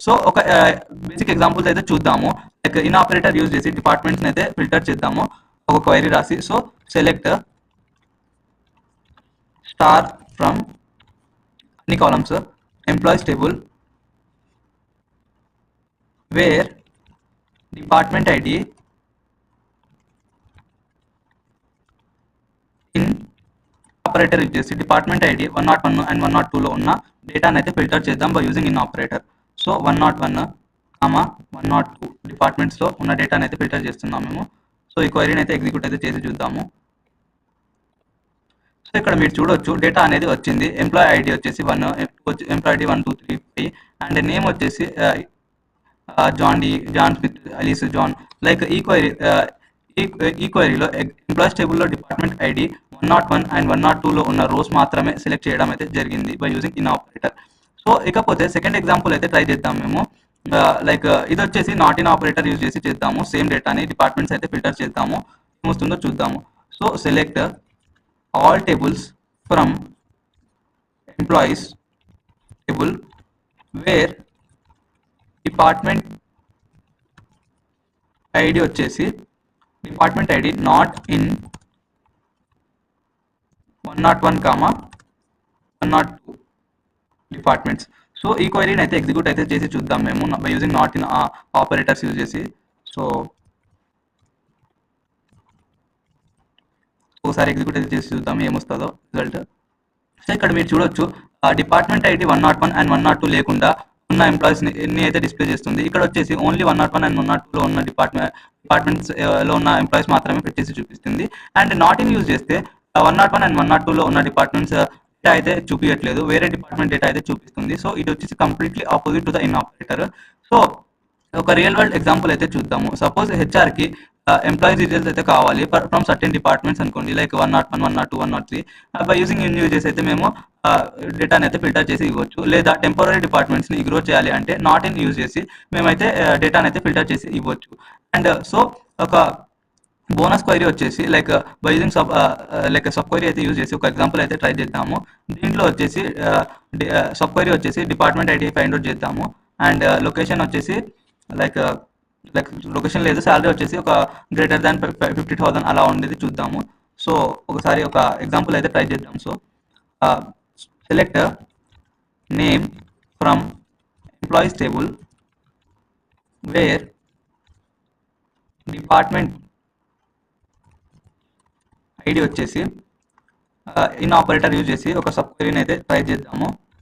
So ఒక basic examples అయితే చూద్దాము. లైక్ ఇన్ ఆపరేటర్ యూజ్ చేసి డిపార్ట్మెంట్స్ అయితే ఫిల్టర్ చేద్దాము. ఒక క్వైరీ రాసి సో సెలెక్ట్ స్టార్ ఫ్రమ్ అన్ని columns employees table where department ID in operator use చేసి డిపార్ట్మెంట్ ఐడి 101 అండ్ 102 లో ఉన్న డేటాను అయితే ఫిల్టర్ చేద్దాం by using in operator. So 101 102 departments లో ఉన్న డేటాను అయితే ఫిల్టర్ చేస్తున్నాం మేము. సో ఈ క్వైరీని అయితే ఎగ్జిక్యూట్ అయితే చేసి చూద్దాము. సో ఇక్కడ మీరు చూడొచ్చు డేటా అనేది వచ్చింది. ఎంప్లాయీ ఐడి వచ్చేసి 1, ఎంప్లాయీ ఐడి 1 2 3 5 అండ్ నేమ్ వచ్చేసి John Smith, Alice, John. Like ఈ క్వైరీలో ఎంప్లాయీస్ టేబుల్లో డిపార్ట్మెంట్ ఐడి 101 అండ్ 102 లో ఉన్న రోస్ మాత్రమే సెలెక్ట్ చేయడం అయితే జరిగింది by using in operator. So ఇకపోతే సెకండ్ ఎగ్జాంపుల్ అయితే ట్రై చేద్దాం మేము. లైక్ ఇది వచ్చేసి నాట్ ఇన్ ఆపరేటర్ యూజ్ చేసి చేద్దాము. సేమ్ డేటాని డిపార్ట్మెంట్స్ అయితే ఫిల్టర్ చేద్దాము. ఏమొస్తుందో చూద్దాము. So select all tables from employees table where department ID వచ్చేసి department ID not in 101, 102 departments. So ఈ క్వైరీని అయితే ఎగ్జిక్యూట్ అయితే చేసి చూద్దాం మేము by using not in operators use చేసి. సో ఒకసారి ఎగ్జిక్యూట్ అయితే చేసి చూద్దాం ఏమొస్తుందో రిజల్ట్. సో ఇక్కడ మీరు చూడొచ్చు డిపార్ట్మెంట్ ఐడి 101 అండ్ 102 లేకుండా ఉన్న ఎంప్లాయీస్ ని అయితే డిస్ప్లే చేస్తుంది. ఇక్కడ వచ్చేసి ఓన్లీ 101 అండ్ 102 లో ఉన్న డిపార్ట్మెంట్స్ లో ఉన్న ఎంప్లాయీస్ మాత్రమే పెట్టేసి చూపిస్తుంది. అండ్ నాట్ ఇన్ యూజ్ చేస్తే 101 అండ్ 102 లో ఉన్న డిపార్ట్మెంట్స్ డేటా అయితే చూపించట్లేదు, వేరే డిపార్ట్మెంట్ డేటా అయితే చూపిస్తుంది. సో ఇది వచ్చేసి completely opposite to the in operator. So ఒక రియల్ వరల్డ్ ఎగ్జాంపుల్ అయితే చూద్దాము. సపోజ్ హెచ్ఆర్ కి ఎంప్లాయీస్ డీటెయిల్స్ అయితే కావాలి ఫ్రమ్ సర్టెన్ డిపార్ట్మెంట్స్ అనుకోండి, like 101, 102, 103. By using in use చేసి అయితే మేము డేటాని అయితే ఫిల్టర్ చేసి ఇవ్వచ్చు. లేదా టెంపరీ డిపార్ట్మెంట్స్ ని ఇగ్నోర్ చేయాలి అంటే నాట్ ఇన్ యూజ్ చేసి మేమైతే డేటాని అయితే ఫిల్టర్ చేసి ఇవ్వచ్చు. అండ్ సో ఒక బోనస్ క్వైరీ వచ్చేసి like by using sub query అయితే యూజ్ చేసి ఒక ఎగ్జాంపుల్ అయితే ట్రై చేద్దాము. దీంట్లో వచ్చేసి సబ్ క్వైరీ వచ్చేసి డిపార్ట్మెంట్ ఐడి ఫైండ్ అవుట్ చేద్దాము. అండ్ లొకేషన్ వచ్చేసి లైక్ లొకేషన్ లేదు, శాలరీ వచ్చేసి ఒక గ్రేటర్ దాన్ 50,000 అలా ఉండేది చూద్దాము. సో ఒకసారి ఒక ఎగ్జాంపుల్ అయితే ట్రై చేద్దాం. So select name from employees table where department ID వచ్చేసి ఇన్ ఆపరేటర్ యూజ్ చేసి ఒక సబ్ క్వెరీని అయితే ట్రై చేద్దాము.